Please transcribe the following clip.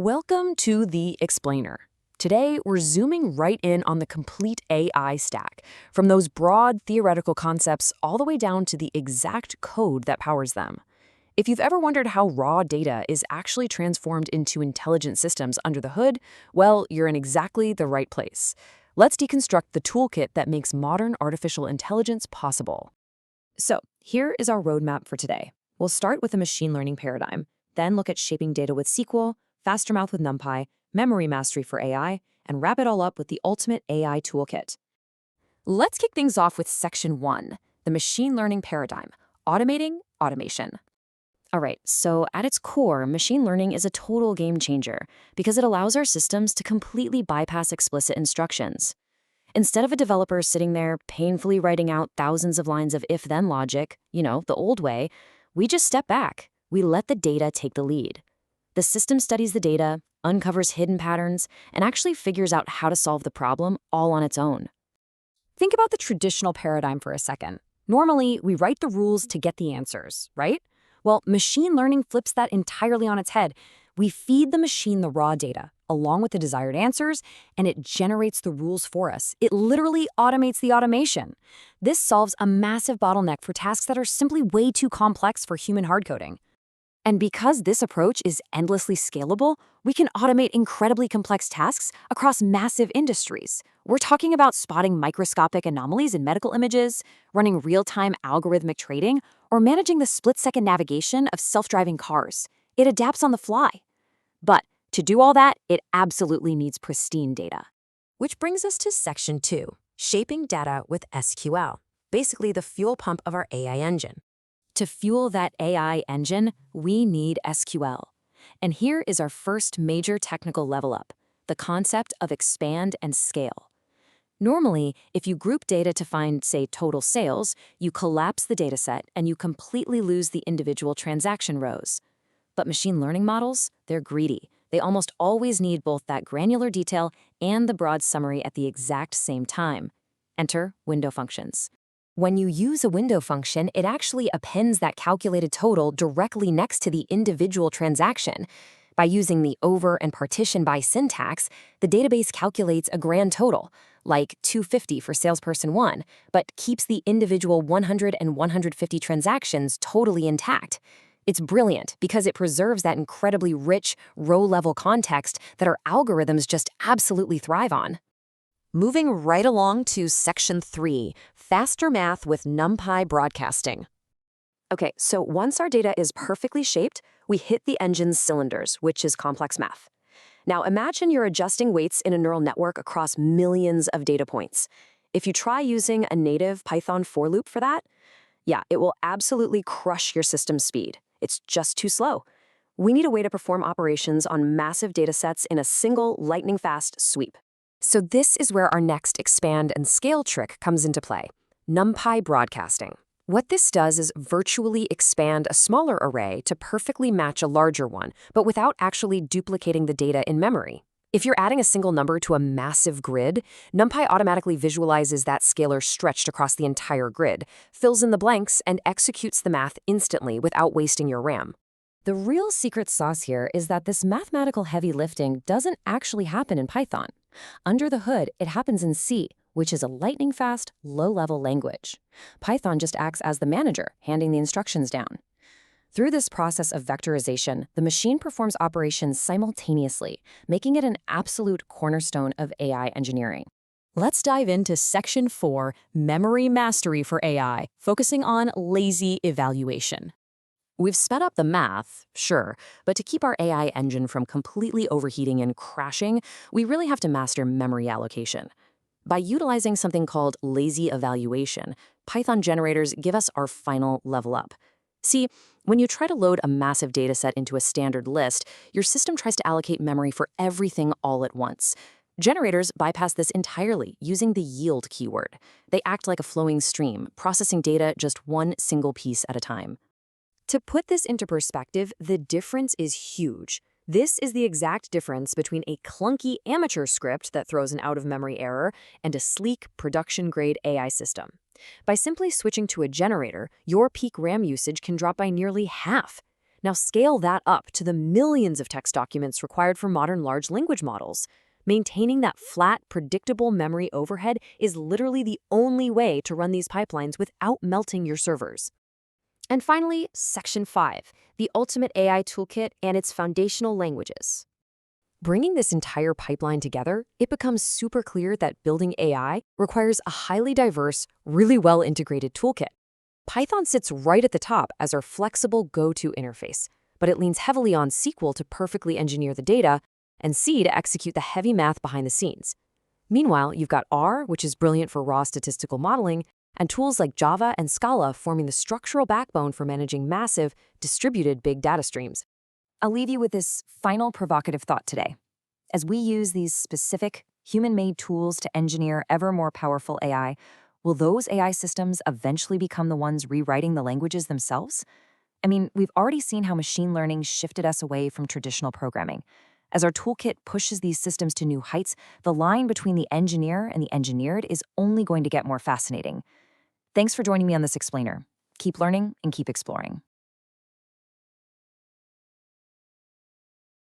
Welcome to The Explainer. Today, we're zooming right in on the complete AI stack, from those broad theoretical concepts all the way down to the exact code that powers them. If you've ever wondered how raw data is actually transformed into intelligent systems under the hood, well, you're in exactly the right place. Let's deconstruct the toolkit that makes modern artificial intelligence possible. So, here is our roadmap for today. We'll start with a machine learning paradigm, then look at shaping data with SQL, faster math with NumPy, memory mastery for AI, and wrap it all up with the ultimate AI toolkit. Let's kick things off with Section 1, the machine learning paradigm, automating automation. All right, so at its core, machine learning is a total game changer because it allows our systems to completely bypass explicit instructions. Instead of a developer sitting there painfully writing out thousands of lines of if-then logic, the old way, we just step back. We let the data take the lead. The system studies the data, uncovers hidden patterns, and actually figures out how to solve the problem all on its own. Think about the traditional paradigm for a second. Normally, we write the rules to get the answers, right? Well, machine learning flips that entirely on its head. We feed the machine the raw data, along with the desired answers, and it generates the rules for us. It literally automates the automation. This solves a massive bottleneck for tasks that are simply way too complex for human hardcoding. And because this approach is endlessly scalable, we can automate incredibly complex tasks across massive industries. We're talking about spotting microscopic anomalies in medical images, running real-time algorithmic trading, or managing the split-second navigation of self-driving cars. It adapts on the fly. But to do all that, it absolutely needs pristine data. Which brings us to Section 2, shaping data with SQL, basically the fuel pump of our AI engine. To fuel that AI engine, we need SQL. And here is our first major technical level up, the concept of expand and scale. Normally, if you group data to find, say, total sales, you collapse the dataset and you completely lose the individual transaction rows. But machine learning models, they're greedy. They almost always need both that granular detail and the broad summary at the exact same time. Enter window functions. When you use a window function, it actually appends that calculated total directly next to the individual transaction. By using the over and partition by syntax, the database calculates a grand total, like 250 for salesperson 1, but keeps the individual 100 and 150 transactions totally intact. It's brilliant because it preserves that incredibly rich, row-level context that our algorithms just absolutely thrive on. Moving right along to Section 3, faster math with NumPy broadcasting. Okay, so once our data is perfectly shaped, we hit the engine's cylinders, which is complex math. Now imagine you're adjusting weights in a neural network across millions of data points. If you try using a native Python for loop for that, it will absolutely crush your system's speed. It's just too slow. We need a way to perform operations on massive datasets in a single lightning-fast sweep. So this is where our next expand and scale trick comes into play, NumPy broadcasting. What this does is virtually expand a smaller array to perfectly match a larger one, but without actually duplicating the data in memory. If you're adding a single number to a massive grid, NumPy automatically visualizes that scalar stretched across the entire grid, fills in the blanks, and executes the math instantly without wasting your RAM. The real secret sauce here is that this mathematical heavy lifting doesn't actually happen in Python. Under the hood, it happens in C, which is a lightning-fast, low-level language. Python just acts as the manager, handing the instructions down. Through this process of vectorization, the machine performs operations simultaneously, making it an absolute cornerstone of AI engineering. Let's dive into Section 4, memory mastery for AI, focusing on lazy evaluation. We've sped up the math, sure, but to keep our AI engine from completely overheating and crashing, we really have to master memory allocation. By utilizing something called lazy evaluation, Python generators give us our final level up. See, when you try to load a massive dataset into a standard list, your system tries to allocate memory for everything all at once. Generators bypass this entirely using the yield keyword. They act like a flowing stream, processing data just one single piece at a time. To put this into perspective, the difference is huge. This is the exact difference between a clunky amateur script that throws an out-of-memory error and a sleek, production-grade AI system. By simply switching to a generator, your peak RAM usage can drop by nearly half. Now scale that up to the millions of text documents required for modern large language models. Maintaining that flat, predictable memory overhead is literally the only way to run these pipelines without melting your servers. And finally, Section 5, the ultimate AI toolkit and its foundational languages. Bringing this entire pipeline together, it becomes super clear that building AI requires a highly diverse, really well-integrated toolkit. Python sits right at the top as our flexible go-to interface, but it leans heavily on SQL to perfectly engineer the data and C to execute the heavy math behind the scenes. Meanwhile, you've got R, which is brilliant for raw statistical modeling, and tools like Java and Scala forming the structural backbone for managing massive, distributed big data streams. I'll leave you with this final provocative thought today. As we use these specific, human-made tools to engineer ever more powerful AI, will those AI systems eventually become the ones rewriting the languages themselves? I mean, we've already seen how machine learning shifted us away from traditional programming. As our toolkit pushes these systems to new heights, the line between the engineer and the engineered is only going to get more fascinating. Thanks for joining me on this explainer. Keep learning and keep exploring.